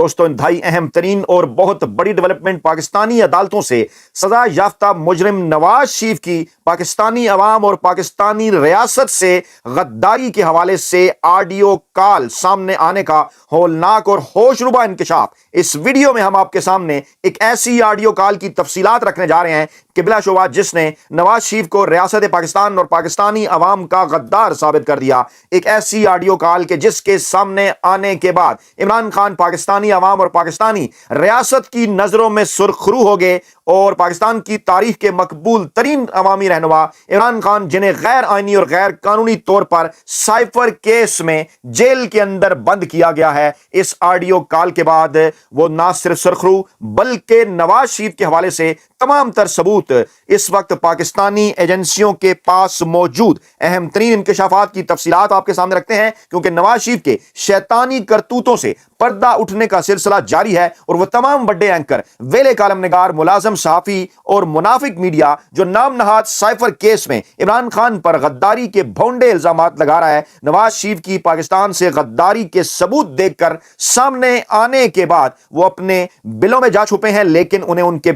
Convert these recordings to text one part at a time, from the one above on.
دوستوں انتہائی اہم ترین اور بہت بڑی ڈیولپمنٹ، پاکستانی عدالتوں سے سزا یافتہ مجرم نواز شریف کی پاکستانی عوام اور پاکستانی ریاست سے غداری کے حوالے سے آڈیو کال سامنے آنے کا ہولناک اور ہوش ربا انکشاف۔ اس ویڈیو میں ہم آپ کے سامنے ایک ایسی آڈیو کال کی تفصیلات رکھنے جا رہے ہیں کہ بلا شبہ جس نے نواز شریف کو ریاست پاکستان اور پاکستانی عوام کا غدار ثابت کر دیا۔ ایک ایسی آڈیو کال کہ جس کے سامنے آنے کے بعد عمران خان پاکستانی عوام اور پاکستانی ریاست کی نظروں میں سرخرو ہو گئے، اور پاکستان کی تاریخ کے مقبول ترین عوامی رہنما عمران خان، جنہیں غیر آئینی اور غیر قانونی طور پر سائفر کیس میں جیل کے اندر بند کیا گیا ہے، اس آڈیو کال کے بعد وہ نہ صرف سرخرو بلکہ نواز شریف کے حوالے سے تمام تر ثبوت اس وقت پاکستانی ایجنسیوں کے پاس موجود اہم ترین انکشافات کی تفصیلات آپ کے سامنے رکھتے ہیں، کیونکہ نواز شریف کے شیطانی کرتوتوں سے پردہ اٹھنے کا سلسلہ جاری ہے، اور وہ تمام بڑے اینکر، ویلے کالم نگار، ملازم صحافی اور منافق میڈیا جو نام نہاد سائفر کیس میں عمران خان پر غداری کے بھونڈے الزامات لگا رہا ہے، نواز شریف کی پاکستان سے غداری کے ثبوت دیکھ کر سامنے آنے کے بعد وہ اپنے بلوں میں جا چھپے ہیں، لیکن انہیں ان کے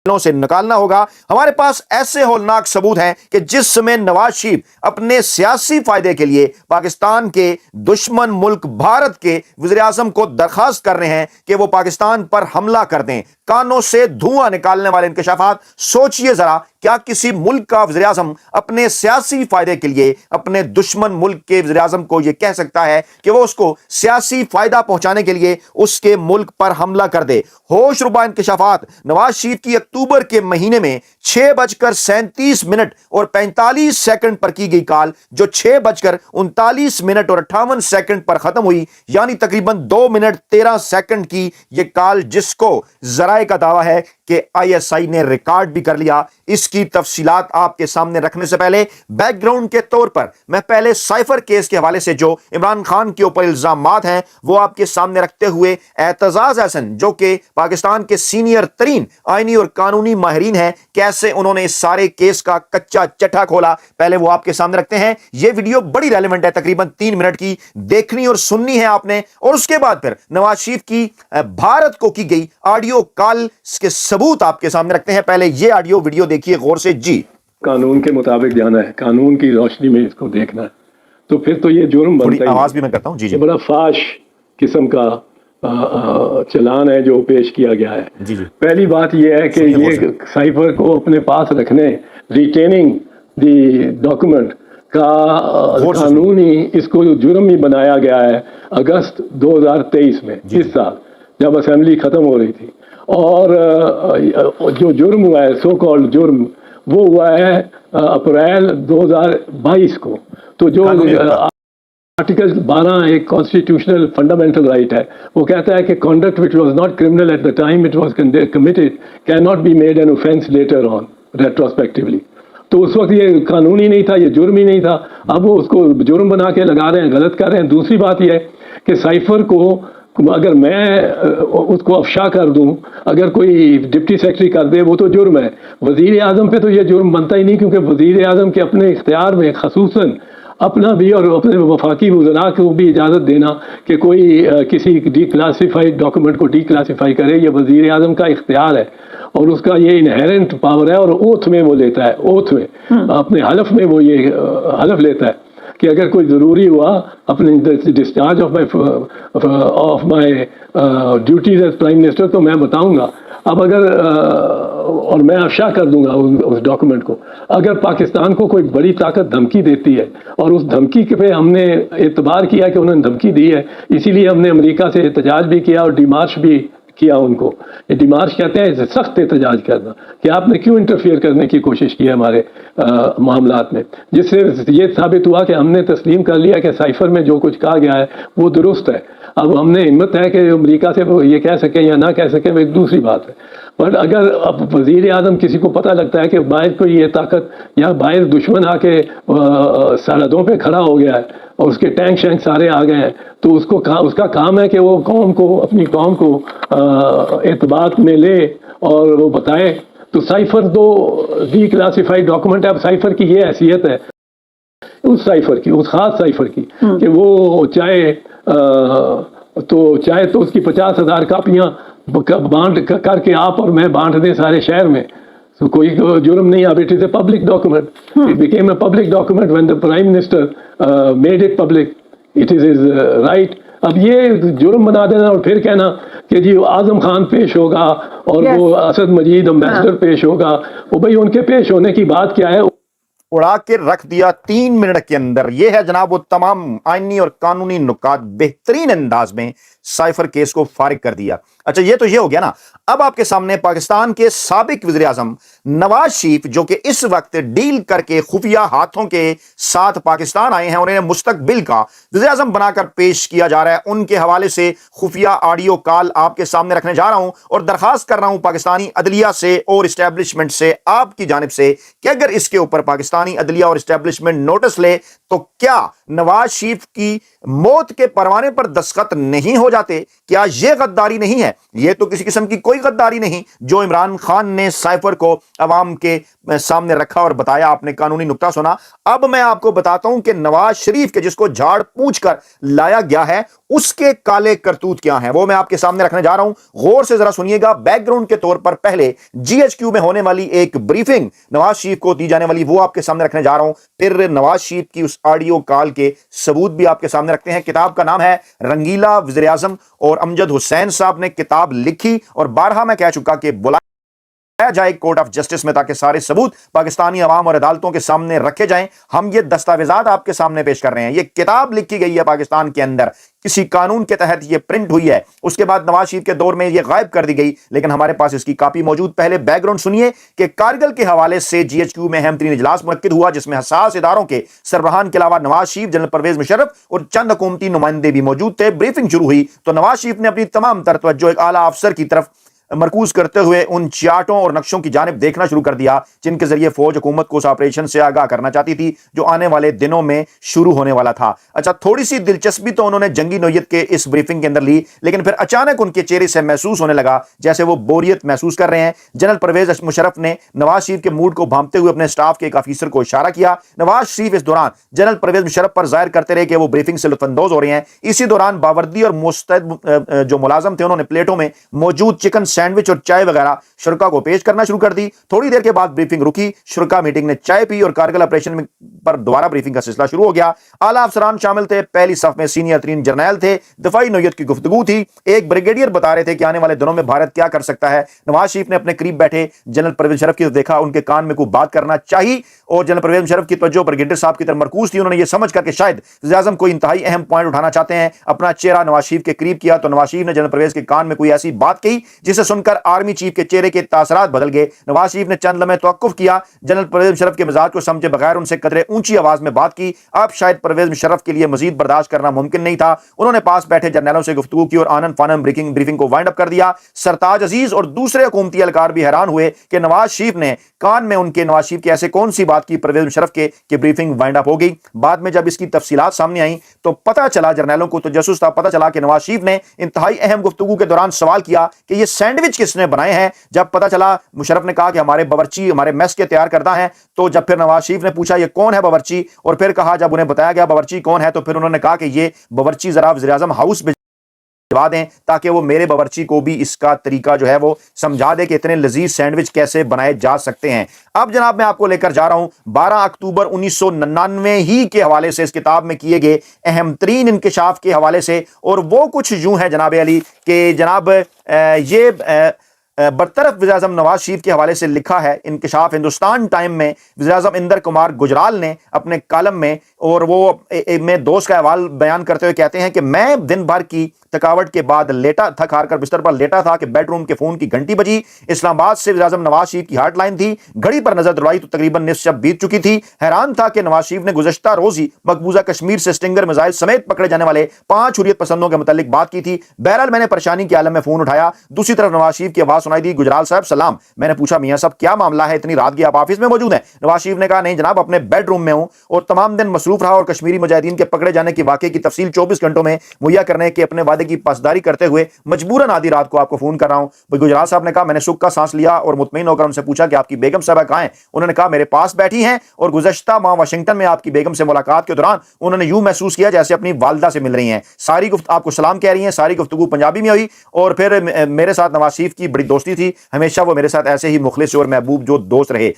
سے نکالنا ہوگا۔ ہمارے پاس ایسے ہولناک ثبوت ہیں کہ جس میں نواز شریف اپنے سیاسی فائدے کے لیے پاکستان کے دشمن ملک بھارت کے وزیر اعظم کو درخواست کر رہے ہیں کہ وہ پاکستان پر حملہ کر دیں۔ کانوں سے دھواں نکالنے والے انکشافات۔ سوچئے ذرا، کیا کسی ملک کا وزیر اعظم اپنے سیاسی فائدے کے لیے اپنے دشمن ملک کے وزیر اعظم کو یہ کہہ سکتا ہے کہ وہ اس کو سیاسی فائدہ پہنچانے کے لیے اس کے ملک پر حملہ کر دے؟ ہوش ربا انکشافات۔ نواز شریف کی اکتوبر کے مہینے میں 6:37 اور 45 سیکنڈ پر کی گئی کال، جو 6:39 اور 58 سیکنڈ پر ختم ہوئی، یعنی تقریباً 2 منٹ 13 سیکنڈ کی یہ کال، جس کو ذرائع کا دعویٰ ہے کہ ISI نے ریکارڈ بھی کر لیا۔ اس کی تفصیلات آپ کے سامنے رکھنے سے پہلے بیک گراؤنڈ کے طور پر میں پہلے سائفر کیس کے حوالے سے جو عمران خان کے اوپر الزامات ہیں وہ آپ کے سامنے رکھتے ہوئے اعتزاز احسن، جو کہ پاکستان کے سینئر ترین آئینی اور قانونی ماہرین ہیں، کیسے انہوں نے اس سارے کیس کا کچا چٹھا کھولا، پہلے وہ آپ کے سامنے رکھتے ہیں۔ یہ ویڈیو بڑی ریلیونٹ ہے، تقریباً 3 منٹ کی، دیکھنی اور سننی ہے آپ نے، اور اس کے بعد پھر نواز شریف کی بھارت کو کی گئی آڈیو کال کے ثبوت آپ کے سامنے رکھتے ہیں۔ پہلے یہ آڈیو ویڈیو دیکھیے غور سے۔ جی، قانون کے مطابق جانا ہے، قانون کی روشنی میں اس کو دیکھنا ہے، تو پھر تو یہ جرم بنتا ہے۔ آواز بھی میں کرتا ہوں۔ جی جی، بڑا فاش قسم کا چلان ہے جو پیش کیا گیا ہے۔ جی جی، پہلی بات یہ ہے کہ یہ سائفر کو اپنے پاس رکھنے، ریٹیننگ دی ڈاکومنٹ کا قانونی اس کو جرم ہی بنایا گیا ہے اگست 2023 میں، اس سال جب اسمبلی ختم ہو رہی تھی، اور جو جرم ہوا ہے، سو کالڈ جرم، وہ ہوا ہے اپریل 2022 کو۔ تو جو آرٹیکل 12 ایک کانسٹیٹیوشنل فنڈامنٹل رائٹ ہے، وہ کہتا ہے کہ conduct which was not criminal at the time it was committed cannot be made an offense later on retrospectively۔ تو اس وقت یہ قانون ہی نہیں تھا، یہ جرم ہی نہیں تھا، اب وہ اس کو جرم بنا کے لگا رہے ہیں، غلط کر رہے ہیں۔ دوسری بات یہ ہے کہ سائفر کو اگر میں اس کو افشا کر دوں، اگر کوئی ڈپٹی سیکرٹری کر دے، وہ تو جرم ہے۔ وزیر اعظم پہ تو یہ جرم بنتا ہی نہیں، کیونکہ وزیر اعظم کے اپنے اختیار میں خصوصاً اپنا بھی اور اپنے وفاقی وزراء کو بھی اجازت دینا کہ کوئی کسی ڈی کلاسیفائڈ ڈاکومنٹ کو ڈی کلاسیفائی کرے، یہ وزیر اعظم کا اختیار ہے، اور اس کا یہ انہیرنٹ پاور ہے، اور اوتھ میں وہ لیتا ہے، اوتھ میں اپنے حلف میں وہ یہ حلف لیتا ہے کہ اگر کوئی ضروری ہوا اپنے discharge of my duties as prime minister تو میں بتاؤں گا۔ اب اگر اور میں افشا کر دوں گا اس ڈاکومنٹ کو، اگر پاکستان کو کوئی بڑی طاقت دھمکی دیتی ہے، اور اس دھمکی پہ ہم نے اعتبار کیا کہ انہوں نے دھمکی دی ہے، اسی لیے ہم نے امریکہ سے احتجاج بھی کیا اور ڈیمارش بھی کیا ان کو۔ یہ ڈیمارش کہتے ہیں سخت احتجاج کرنا، کہ آپ نے کیوں انٹرفیئر کرنے کی کوشش کی ہے ہمارے معاملات میں، جس سے یہ ثابت ہوا کہ ہم نے تسلیم کر لیا کہ سائفر میں جو کچھ کہا گیا ہے وہ درست ہے۔ اب ہم نے ہمت ہے کہ امریکہ سے یہ کہہ سکیں یا نہ کہہ سکیں، وہ ایک دوسری بات ہے۔ بٹ اگر اب وزیر اعظم کسی کو پتہ لگتا ہے کہ باہر کوئی یہ طاقت یا باہر دشمن آ کے سرحدوں پہ کھڑا ہو گیا ہے اور اس کے ٹینک شینک سارے آ گئے ہیں، تو اس کا کام ہے کہ وہ قوم کو، اپنی قوم کو اعتبار میں لے اور وہ بتائے۔ تو سائفر تو ڈی کلاسیفائڈ ڈاکومنٹ ہے۔ اب سائفر کی یہ حیثیت ہے، اس سائفر کی، اس خاص سائفر کی، کہ وہ چاہے تو چاہے تو اس کی 50,000 کاپیاں بانٹ کر کے آپ اور میں بانٹ دیں سارے شہر میں، تو کوئی جرم نہیں. اب it is a public document. It became a public document when the prime minister made it public. It is his right. اب یہ جرم بنا دینا اور پھر کہنا کہ جی اعظم خان پیش ہوگا اور وہ اسد مجید امبیسڈر پیش ہوگا، وہ بھائی ان کے پیش ہونے کی بات کیا ہے؟ اڑا کے رکھ دیا 3 منٹ کے اندر. یہ ہے جناب وہ تمام آئینی اور قانونی نکات بہترین انداز میں سائفر کیس کو فارغ کر دیا. اچھا یہ تو یہ ہو گیا نا. اب آپ کے سامنے پاکستان کے سابق وزیر اعظم نواز شریف جو کہ اس وقت ڈیل کر کے خفیہ ہاتھوں کے ساتھ پاکستان آئے ہیں اور انہیں مستقبل کا وزیر اعظم بنا کر پیش کیا جا رہا ہے، ان کے حوالے سے خفیہ آڈیو کال آپ کے سامنے رکھنے جا رہا ہوں اور درخواست کر رہا ہوں پاکستانی عدلیہ سے اور اسٹیبلشمنٹ سے آپ کی جانب سے کہ اگر اس کے اوپر پاکستانی عدلیہ اور اسٹیبلشمنٹ نوٹس لے تو کیا نواز شریف کی موت کے پروانے پر دستخط نہیں ہو جاتے؟ کیا یہ غداری نہیں ہے؟ یہ تو کسی قسم کی کوئی غداری نہیں جو عمران خان نے سائفر کو عوام کے سامنے رکھا اور بتایا. آپ نے قانونی نکتہ سنا. اب میں آپ کو بتاتا ہوں کہ نواز شریف کے جس کو جھاڑ پوچھ کر لایا گیا ہے اس کے کالے کرتوت کیا ہیں وہ میں آپ کے سامنے رکھنے جا رہا ہوں. غور سے ذرا سنیے گا. بیک گراؤنڈ کے طور پر پہلے جی ایچ کیو میں ہونے والی ایک بریفنگ نواز شریف کو دی جانے والی وہ آپ کے سامنے رکھنے جا رہا ہوں. پھر نواز شریف کی اس آڈیو کال کے ثبوت بھی آپ کے سامنے رکھتے ہیں. کتاب کا نام ہے رنگیلا وزیر اعظم اور امجد حسین صاحب نے کتاب لکھی اور بارہا میں کہہ چکا کہ بلایا جائے کورٹ آف جسٹس میں تاکہ سارے ثبوت پاکستانی عوام اور عدالتوں کے سامنے رکھے جائیں. ہم یہ دستاویزات آپ کے سامنے پیش کر رہے ہیں. یہ کتاب لکھی گئی ہے پاکستان کے اندر، کسی قانون کے تحت یہ پرنٹ ہوئی ہے. اس کے بعد نواز شریف کے دور میں یہ غائب کر دی گئی لیکن ہمارے پاس اس کی کاپی موجود. پہلے بیک گراؤنڈ سنیے کہ کارگل کے حوالے سے جی ایچ کیو میں اہم ترین اجلاس منعقد ہوا جس میں حساس اداروں کے سربراہان کے علاوہ نواز شریف، جنرل پرویز مشرف اور چند حکومتی نمائندے بھی موجود تھے. بریفنگ شروع ہوئی تو نواز شریف نے اپنی تمام تر توجہ ایک اعلیٰ افسر کی طرف مرکوز کرتے ہوئے ان چارٹوں اور نقشوں کی جانب دیکھنا شروع کر دیا جن کے ذریعے فوج حکومت کو اس آپریشن سے آگاہ کرنا چاہتی تھی جو آنے والے دنوں میں شروع ہونے والا تھا. اچھا تھوڑی سی دلچسپی تو انہوں نے جنگی نوعیت کے اس بریفنگ کے اندر لی لیکن پھر اچانک ان کے چہرے سے محسوس ہونے لگا جیسے وہ بوریت محسوس کر رہے ہیں. جنرل پرویز مشرف نے نواز شریف کے موڈ کو بھانپتے ہوئے اپنے سٹاف کے ایک آفیسر کو اشارہ کیا. نواز شریف اس دوران جنرل پرویز مشرف پر ظاہر کرتے رہے کہ وہ بریفنگ سے لطف اندوز ہو رہے ہیں. اسی دوران باوردی اور مستعد جو ملازم تھے انہوں نے پلیٹوں میں موجود چکن سینڈوچ اور چائے شرکا کو پیش کرنا شروع کر دی. تھوڑی دیر کے بعد بریفنگ رکی. شرکا میٹنگ نے چائے پی اور کارگل آپریشن پر دوبارہ بریفنگ کا سلسلہ شروع ہو گیا. اعلیٰ افسران شامل تھے. پہلی صف میں سینئر ترین جرنیل تھے. دفاعی نوعیت کی گفتگو تھی. ایک بریگیڈیئر بتا رہے تھے کہ آنے والے دنوں میں بھارت کیا کر سکتا ہے. نواز شریف نے اپنے قریب بیٹھے جنرل پرویز مشرف کی طرف دیکھا. ان کے کان میں کوئی بات کرنا چاہیے اور جنرل پرویز مشرف کی توجہ بریگیڈیئر صاحب کی طرف مرکوز تھی. انہوں نے یہ سمجھ کر کہ شاید وزیر اعظم کوئی انتہائی اہم پوائنٹ اٹھانا چاہتے ہیں اپنا چہرہ نواز شریف کے قریب کیا تو نواز شریف نے جنرل پرویز کے کان میں کوئی ایسی بات کہی جسے سن کر آرمی چیف کے چہرے کے تاثرات بدل گئے. نواز شریف نے چند لمحے توقف کیا. جنرل پرویز مشرف کے مزاج کو سمجھے بغیر ان سے قدرے اونچی آواز میں بات کی. اب شاید پرویز مشرف کے لیے مزید برداشت کرنا ممکن نہیں تھا. انہوں نے پاس بیٹھے جرنیلوں سے گفتگو کی اور آنن فانن بریفنگ کو وائنڈ اپ کر دیا. سرتاج عزیز اور دوسرے حکومتی اہلکار بھی حیران ہوئے کہ نواز شریف نے کان میں ان کے نواز شریف کی ایسے کون سی بات کی پرویز مشرف کے کہ بریفنگ وائنڈ اپ ہو گئی. بعد میں جب اس کی تفصیلات سامنے آئیں تو پتہ چلا جرنیلوں کو تجسس تھا. پتہ چلا کہ نواز شریف نے انتہائی اہم گفتگو کے دوران سوال کیا کہ یہ سینڈوچ کس نے بنائے ہیں. جب پتہ چلا مشرف نے کہا کہ ہمارے باورچی ہمارے میس کے تیار کردہ ہیں. تو جب پھر نواز شریف نے پوچھا یہ کون ہے باورچی اور پھر کہا جب انہیں بتایا گیا باورچی کون ہے تو پھر انہوں نے کہا کہ یہ باورچی ذرا وزیر اعظم ہاؤس بھجوا دیں تاکہ وہ میرے باورچی کو بھی اس کا طریقہ جو ہے وہ سمجھا دے کہ اتنے لذیذ سینڈوچ کیسے بنائے جا سکتے ہیں. اب جناب میں آپ کو لے کر جا رہا ہوں 12 اکتوبر 1999 ہی کے حوالے سے اس کتاب میں کیے گئے اہم ترین انکشاف کے حوالے سے اور وہ کچھ یوں ہے جناب علی کہ جناب یہ برطرف وزیر اعظم نواز شریف کے حوالے سے لکھا ہے. انکشاف ہندوستان ٹائم میں وزیر اعظم اندر کمار گجرال نے اپنے کالم میں اور وہ میں دوست کا احوال بیان کرتے ہوئے کہتے ہیں کہ میں دن بھر کی تھکاوٹ کے بعد لیٹا تھک ہار کر بستر پر لیٹا تھا کہ بیڈ روم کے فون کی گھنٹی بجی. اسلام آباد سے وزیر اعظم نواز شریف کی ہاٹ لائن تھی. گھڑی پر نظر دوڑائی تو تقریباً نصف شب بیت چکی تھی. حیران تھا کہ نواز شریف نے گزشتہ روز ہی مقبوضہ کشمیر سے اسٹنگر میزائل سمیت پکڑے جانے والے 5 حریت پسندوں کے متعلق بات کی تھی. بہرحال میں نے پریشانی کے عالم میں فون اٹھایا. دوسری طرف نواز شریف کی آواز سنائی دی, گجرال صاحب سلام. میں نے پوچھا میاں صاحب کیا معاملہ ہے, اتنی رات کی آپ آفس میں موجود ہیں؟ نواز شریف نے کہا نہیں جناب اپنے بیڈ روم میں ہوں اور تمام دن مصروف رہا اور کشمیری مجاہدین کے پکڑے جانے کے واقعے کی تفصیل 24 گھنٹوں میں مہیا کرنے کے اپنے وعدے کی کی پاسداری کرتے ہوئے مجبوراً آدھی رات کو آپ کو فون کر رہا ہوں۔ گجرال صاحب نے کہا میں نے سکھ کا سانس لیا اور مطمئن ہو کر ان سے پوچھا کہ آپ کی بیگم صاحبہ کہاں ہیں؟ انہوں نے کہا میرے پاس بیٹھی ہیں، اور گزشتہ ماہ واشنگٹن میں آپ کی بیگم سے ملاقات کے دوران انہوں نے یوں محسوس کیا جیسے اپنی والدہ سے مل رہی ہیں، ساری آپ کو سلام کہہ رہی ہیں، ساری گفتگو پنجابی میں ہوئی، اور پھر میرے ساتھ نواز شریف کی بڑی دوستی تھی، ہمیشہ وہ میرے ساتھ ایسے ہی مخلص اور محبوب جو دوست رہے۔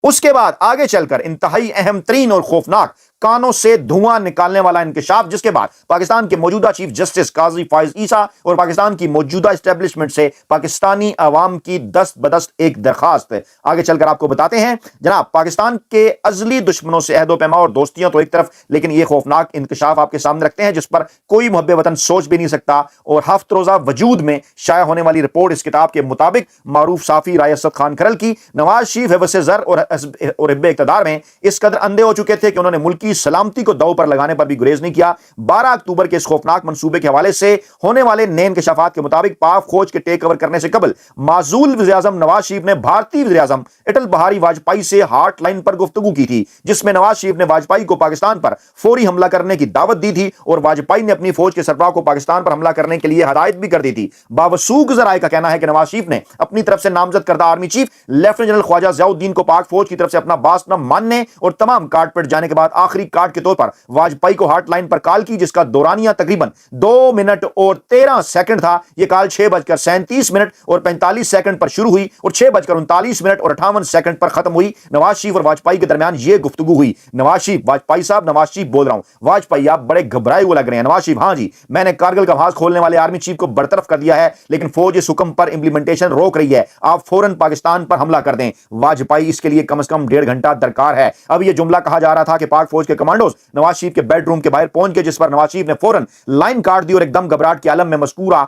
اس کے بعد آگے چل کر انتہائی اہم ترین اور خوفناک، کانوں سے دھواں نکالنے والا انکشاف، جس کے بعد پاکستان کے موجودہ چیف جسٹس قاضی فائز عیسیٰ اور پاکستان کی موجودہ اسٹیبلشمنٹ سے پاکستانی عوام کی دست بدست ایک درخواست ہے۔ آگے چل کر آپ کو بتاتے ہیں جناب، پاکستان کے ازلی دشمنوں سے عہد و پیما اور دوستیاں تو ایک طرف، لیکن یہ خوفناک انکشاف آپ کے سامنے رکھتے ہیں جس پر کوئی محب وطن سوچ بھی نہیں سکتا، اور ہفت روزہ وجود میں شائع ہونے والی رپورٹ اس کتاب کے مطابق معروف صحافی رایست خان کھرل کی، نواز شریف حوث زر اور حب اقتدار میں اس قدر اندھے ہو چکے تھے کہ انہوں نے ملکی سلامتی کو دو پر لگانے پر بھی گریز نہیں کیا۔ 12 اکتوبر کے اس خوفناک منصوبے کے حوالے سے ہونے والے نئے انکشافات کے مطابق پاک فوج کے ٹیک اوور کرنے سے قبل معزول وزیر اعظم نواز شریف نے بھارتی وزیر اعظم اٹل بہاری واجپئی سے ہارٹ لائن پر گفتگو کی تھی، جس میں نواز شریف نے واجپئی کو پاکستان پر فوری حملہ کرنے کی دعوت دی تھی، اور واجپئی نے اپنی فوج کے سربراہ کو پاکستان پر حملہ کرنے کے لیے ہدایت بھی کر دی تھی۔ باوثوق ذرائع کا کہنا ہے کہ نواز شریف نے اپنی طرف سے نامزد کردہ آرمی چیف لیفٹیننٹ جنرل خواجہ ضیاء الدین کو پاک فوج کی طرف سے اپنا باس نہ ماننے اور تمام کاٹ پٹ جانے کے بعد آخری کاٹ کے طور پر واجپئی کو ہارٹ لائن پر کال کی، جس کا دورانیہ تقریباً 2 منٹ اور 13 سیکنڈ تھا۔ یہ کال 6:37 اور 45 سیکنڈ پر شروع ہوئی اور 6:39 اور 58 سیکنڈ پر ختم ہوئی۔ نواز شریف اور واجپئی کے درمیان یہ گفتگو ہوئی۔ نواز شریف، واجپئی صاحب، نواز شریف بول رہا ہوں، واجپئی آپ بڑے گھبرائے ہوئے لگ رہے ہیں۔ نواز شریف: ہاں جی، میں نے کارگل کا محاذ کھولنے والے آرمی چیف کو برطرف کر دیا ہے، لیکن فوج اس حکم پر امپلیمنٹیشن روک رہی ہے، آپ فوراً پاکستان پر حملہ کر دیں۔ واجپئی: اس کے لیے کم از کم 1.5 گھنٹہ درکار ہے۔ اب یہ جملہ کہا جا رہا تھا کہ پاک فوج کے کمانڈوز نواز شریف کے بیڈ روم کے باہر پہنچ گئے، جس پر نواز شریف نے فوراً لائن کاٹ دی اور ایک دم گھبراہٹ کے عالم میں مذکورہ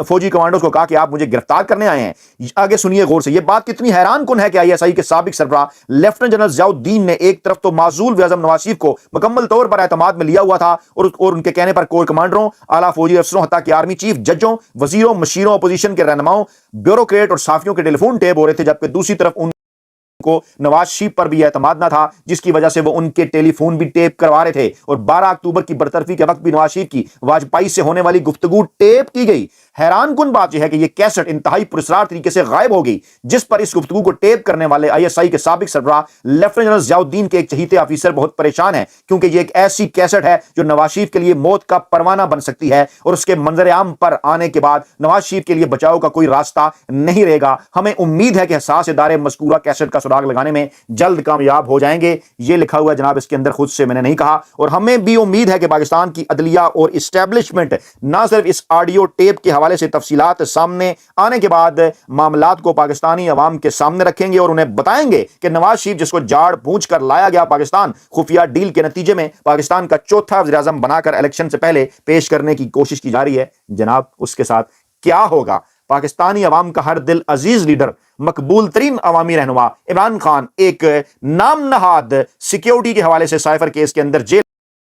فوجی کمانڈوز کو کہا کہ آپ مجھے گرفتار کرنے آئے ہیں۔ آگے سنیے غور سے، یہ بات کتنی حیران کن ہے کہ ISI کے سابق سربراہ لیفٹیننٹ جنرل ضیاء الدین نے ایک طرف تو معزول وزیر اعظم نواز شریف کو مکمل طور پر اعتماد میں لیا ہوا تھا، اور ان کے کہنے پر کور کمانڈروں، اعلیٰ فوجی افسروں، حتیٰ کہ آرمی چیف، ججوں، وزیروں، مشیروں، اپوزیشن کے رہنماؤں، بیوروکریٹ اور صحافیوں کے ٹیلی فون ٹیپ ہو رہے تھے، جبکہ دوسری طرف ان کو نواز شریف پر بھی اعتماد نہ تھا، جس کی وجہ سے وہ ان کے ٹیلی فون بھی ٹیپ کروا رہے تھے، اور 12 اکتوبر کی برطرفی کے وقت بھی نواز شریف کی واجپئی سے ہونے والی گفتگو ٹیپ کی گئی۔ حیران کن بات یہ ہے کہ یہ کیسٹ انتہائی پراسرار طریقے سے غائب ہو گئی، جس پر اس گفتگو کو ٹیپ کرنے والے ISI کے سابق سربراہ لیفٹیننٹ جنرل ضیاء الدین کے ایک چہیتے آفیسر بہت پریشان ہیں، کیونکہ یہ ایک ایسی کیسٹ ہے جو نواز شریف کے لیے موت کا پروانہ بن سکتی ہے، اور اس کے منظر عام پر آنے کے بعد نواز شریف کے لیے بچاؤ کا کوئی راستہ نہیں رہے گا۔ ہمیں امید ہے کہ حساس ادارے مذکورہ کیسٹ کا سراغ لگانے میں جلد کامیاب ہو جائیں گے۔ یہ لکھا ہوا ہے جناب اس کے اندر، خود سے میں نے نہیں کہا، اور ہمیں بھی امید ہے کہ پاکستان کی عدلیہ اور اسٹیبلشمنٹ نہ صرف اس آڈیو ٹیپ کے حوالے سے تفصیلات سامنے آنے کے بعد معاملات کو پاکستانی عوام کے سامنے رکھیں گے اور انہیں بتائیں گے کہ نواز شریف، جس کو جھاڑ پونچھ کر لایا گیا پاکستان خفیہ ڈیل کے نتیجے میں پاکستان کا چوتھا وزیر اعظم بنا کر الیکشن سے پہلے پیش کرنے کی کوشش کی جا رہی ہے، جناب اس کے ساتھ کیا ہوگا۔ پاکستانی عوام کا ہر دل عزیز لیڈر، مقبول ترین عوامی رہنما عمران خان ایک نام نہاد سیکیورٹی کے حوالے سے سائفر کیس کے اندر جیل